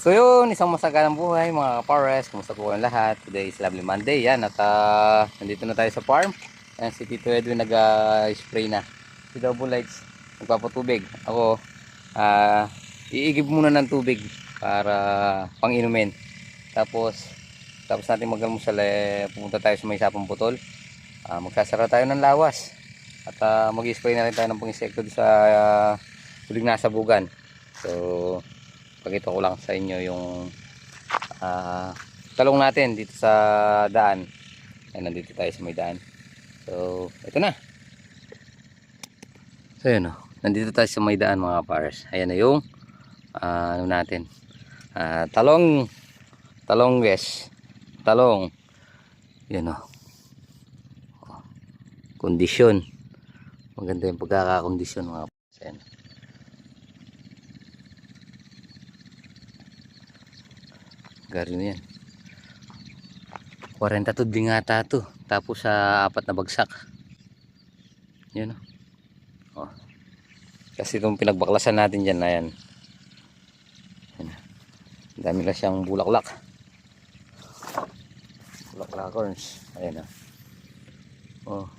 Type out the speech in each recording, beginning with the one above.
So yun, isang masagalang buhay mga ka-forest. Kumusta po kayong lahat? Today is lovely Monday. Yan, at nandito na tayo sa farm. Ayan, si Tito Edwin nag-spray na. Si Double Lights nagpapatubig. Ako, iigib muna ng tubig para pang-inumin. Tapos natin mag-almusal, pupunta tayo sa may sapang putol. Magsasara tayo ng lawas. At mag-spray na rin tayo ng pang-insekto sa tulig na sabugan. So, pakita ko lang sa inyo yung talong natin dito sa daan. Ayan, nandito tayo sa may daan. So, ito na. So, yun o. Nandito tayo sa may daan mga pares. Ayan na yung ano natin. Talong. Talong guys. Talong. Yan o. Kondisyon. Maganda yung pagkakakondisyon mga pares. Ayan. Gari na yan. 40 tudling ata to. Tapos sa 4 na bagsak. Yun o. Oh. Kasi itong pinagbaklasan natin dyan. Ayan. Ayan. Dami lang siyang bulaklak. Bulaklakorns. Ayan o. Oh.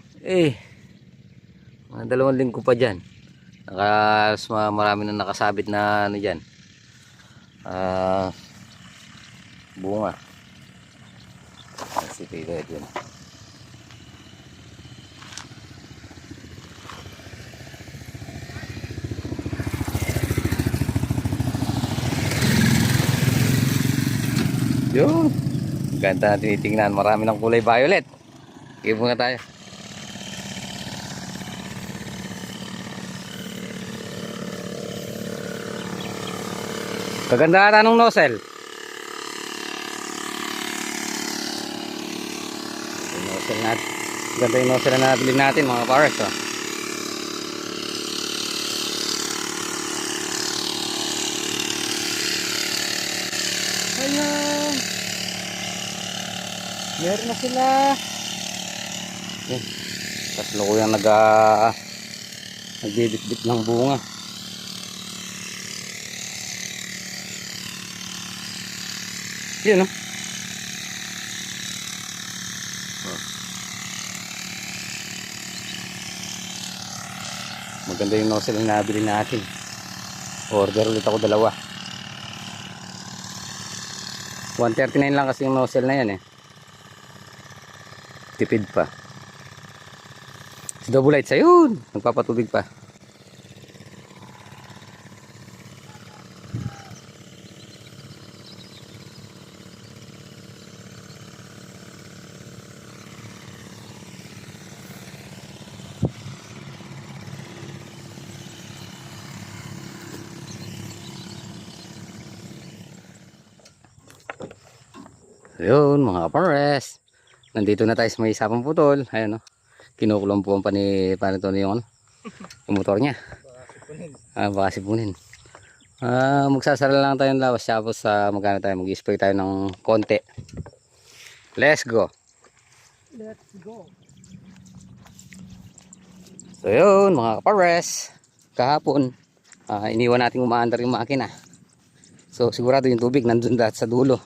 Mga 2 linggo pa dyan. Marami na nakasabit na ano dyan. Bunga. Si Tito Edwin. Yun. Ganda na tinitingnan. Marami ng kulay violet. Ibo nga tayo. Kaganda ata ng nozzle. Ganda yung nozzle na nabili natin mga pares. Oh. Ayan. Meron na sila. Ayan. Tatlo ko yung nagbibit-bit ng bunga. Yun o. Maganda yung nozzle na nabili natin. Order ulit ako 2. 139 lang kasi yung nozzle na yan eh. Tipid pa. Si Double Lights ayun. Nagpapatubig pa. Ayun mga pares. Nandito na tayo sa may sapang putol. Ayun o. Kinukulong-puan pa ni Panito yung ano, yung motor niya. Baka sipunin. Magsasara lang tayo ng lawas. Tapos magkano tayo. Mag-spray tayo ng konti. Let's go. Let's go. So yun mga kapares. Kahapon iniwan natin umaandar yung makina. So sigurado yung tubig nandun lahat sa dulo.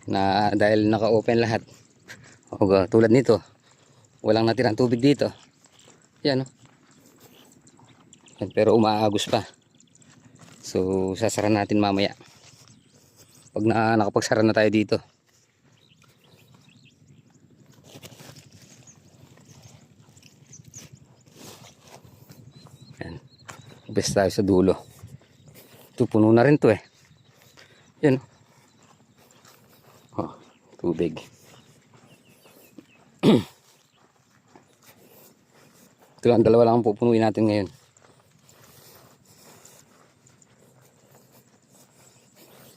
Na dahil naka-open lahat. Tulad nito. Walang natirang tubig dito. Yan o. Pero umaagos pa. So sasara natin mamaya. Pag nakapagsara na tayo dito. Yan. Best tayo sa dulo. Ito puno na rin to eh. Yan o. Tubig. Ito lang, 2 lang ang pupunuin natin ngayon.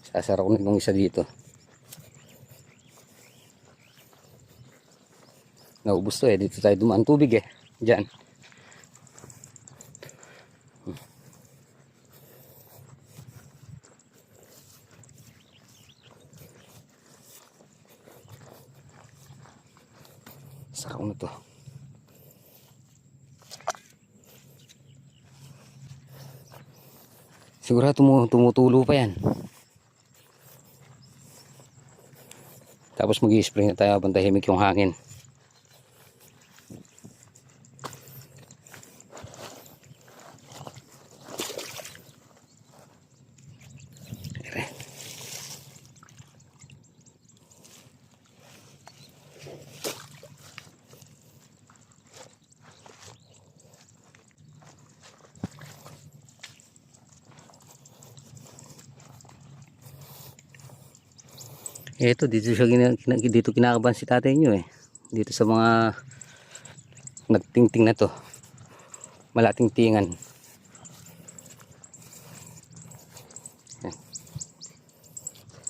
Sasara ko na itong isa dito. Naubos to eh. Dito tayo dumaan tubig eh. Diyan. Sara ko na to. Siguro tumutulo pa yan. Tapos mag-i-spray na tayo habang tahimik yung hangin. Eto, dito kinakabahan si tatay nyo eh. Dito sa mga nagtingting na to. Malatingtingan.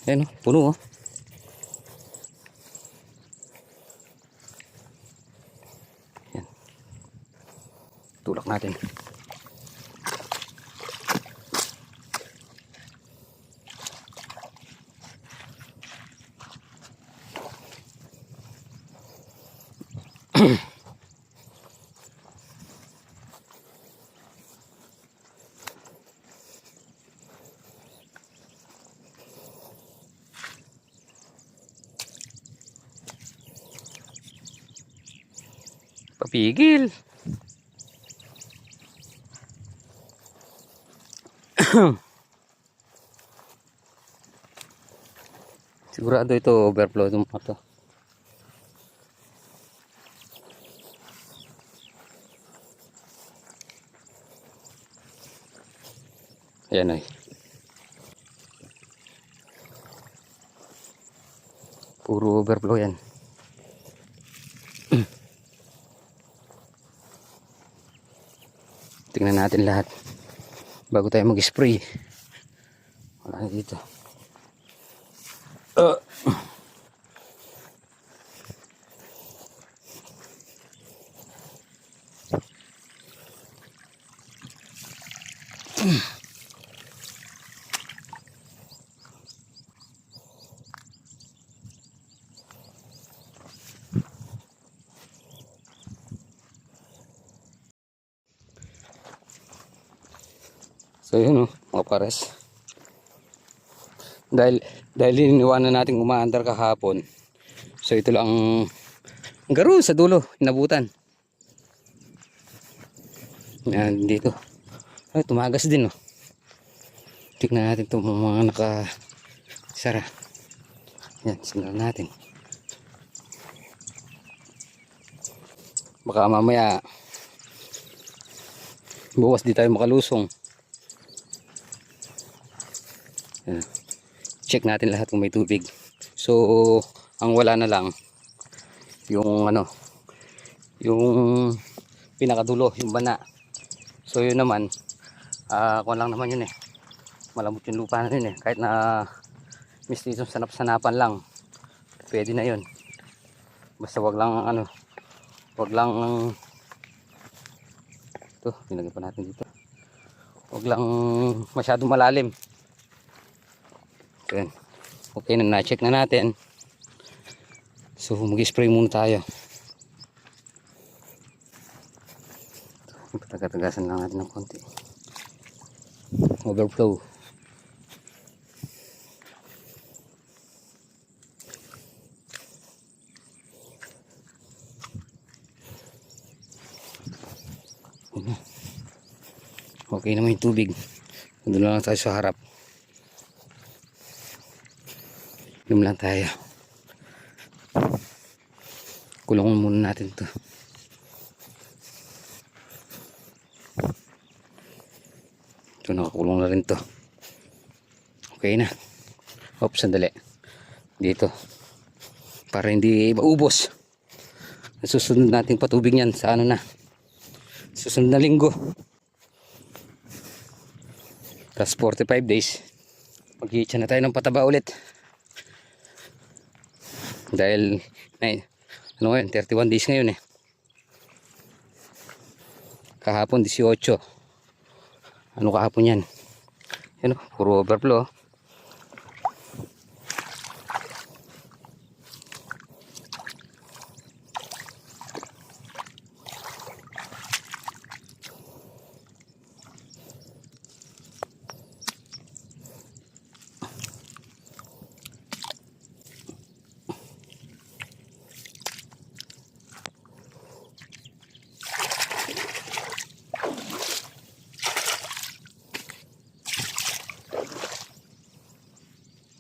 Ayan o, puno oh. Ayan. Tulak natin. Papigil. Sigurado ito overflow itong mga to. Ayan ay. Puro overflow yan. Tingnan natin lahat bago tayo mag-spray. Wala na dito. So yun mga pares. Dahil iniwanan natin umaandar kahapon. So ito lang ang garo sa dulo, inabutan. Yan dito. Ay, tumagas din oh. Tignan natin itong mga nakasara. Yan, sinara natin. Baka mamaya bukas di tayo makalusong. Yan. Check natin lahat kung may tubig. So, ang wala na lang yung yung pinakadulo, yung bana. So, yun naman kung lang naman yun eh. Malambot yung lupa na yun eh. Kahit na mistitong sanap-sanapan lang, pwede na yun. Basta wag lang wag lang ito, nilagay pa natin dito. Wag lang masyadong malalim. So, okay na, na-check na natin. So mag-spray muna tayo. Patagatagasaan lang natin ng konti. Overflow. Okay naman yung tubig. Doon lang tayo sa harap. Inom lang tayo. Kulungan muna natin to. Ito, nakakulong na rin to. Okay na. Oops, sandali. Dito. Para hindi maubos. Susunod natin patubig yan sa na. Susunod na linggo. Tapos 45 days. Mag-iitsa na tayo ng pataba ulit. Dahil, 31 days ngayon eh. Kahapon 18. Ano kahapon yan? Yan o, puro overflow.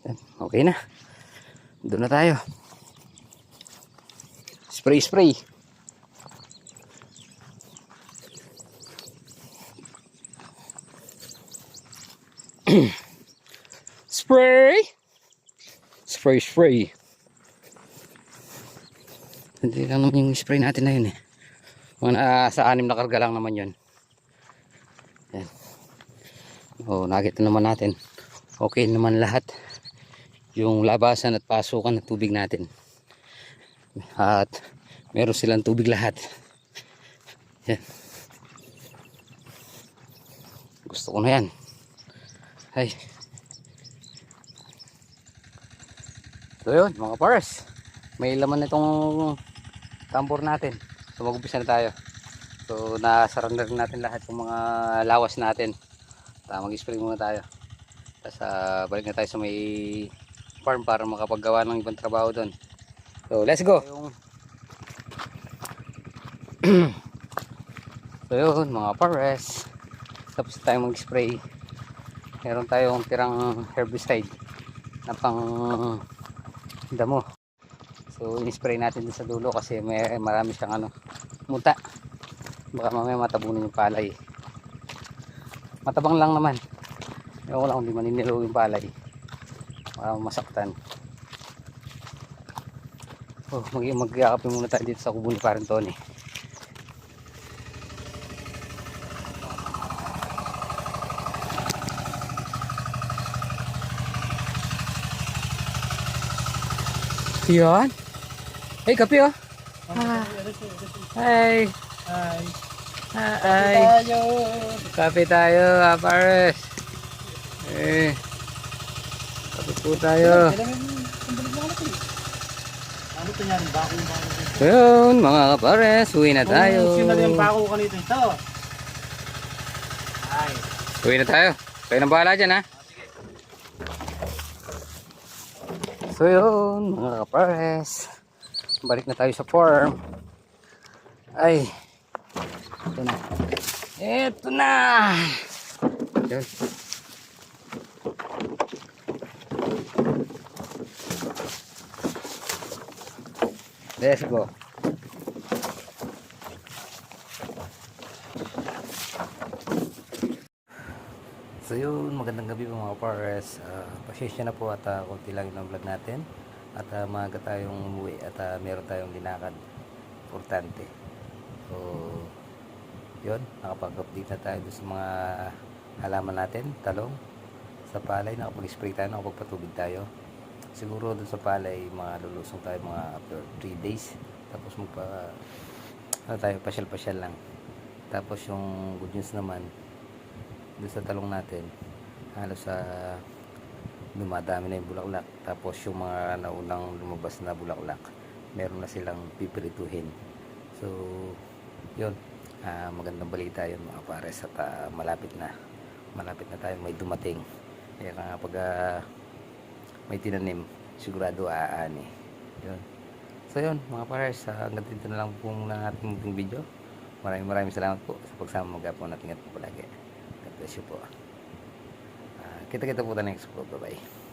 Yan, okay na. Doon na tayo. Spray, spray. Spray. Spray, spray. Hindi lang naman yung spray natin na yun eh. Mga sa 6 na karga lang naman yun. Yan. O, nakita naman natin. Okay naman lahat. Yung labasan at pasukan ng tubig natin. At meron silang tubig lahat. Yan. Gusto ko na yan. Ay. So yun mga pares. May laman na itong tambor natin. So mag-umpisa na tayo. So nasaranda rin natin lahat yung mga lawas natin. Mag-spray muna tayo. Tapos balik na tayo sa may farm para makapaggawa ng ibang trabaho doon. So let's go. So yun mga pares. Tapos tayo mag-spray. Meron tayong tirang herbicide na pang damo. So in-spray natin din sa dulo kasi marami siyang muta. Baka mamaya matabunan yung palay. Matabang lang naman. Ewan ko lang kung di maninilog yung palay. Masaktan. Oh, mag-iakapin muna tayo dito sa kubo ni Parang Tony. Yan. Hey, kape oh. Hi. Hi. Hi. Tayo. Kape tayo, pares. Eh. Kape po tayo. Ano ito yan? Bako. So yun, mga kapares, uwi na tayo. Sino na yung bako kanito ito? Ay. Uwi na tayo. Kayo nang bahala dyan ha. So yun, mga kapares. Balik na tayo sa farm. Ay. Ito na. Ito na. Yun. Let's go. So yun, magandang gabi po mga pares. Pasensya na po at konti lang yung vlog natin. At maaga tayong umuwi at meron tayong linakad. Importante. So, yun, nakapag-update na tayo sa mga halaman natin, talong. Sa palay, nakapag-spray tayo, nakapagpatubig tayo. Siguro doon sa palay, mga lulusong tayo mga after 3 days. Tapos tayo, pasyal-pasyal lang. Tapos yung good news naman, doon sa talong natin, halos dumadami na yung bulaklak. Tapos yung mga naunang lumabas na bulaklak, meron na silang pipirituhin. So, yun. Magandang balita yun mga pares at malapit na tayo may dumating. Kaya kapag may tinanim, sigurado aani. Yun. So yun mga pares, hanggang dito na lang po muna ating video. Maraming salamat po sa pagsama mag-upon natin at po palagi. God bless you po. Kita-kita po tayo next vlog. Bye bye.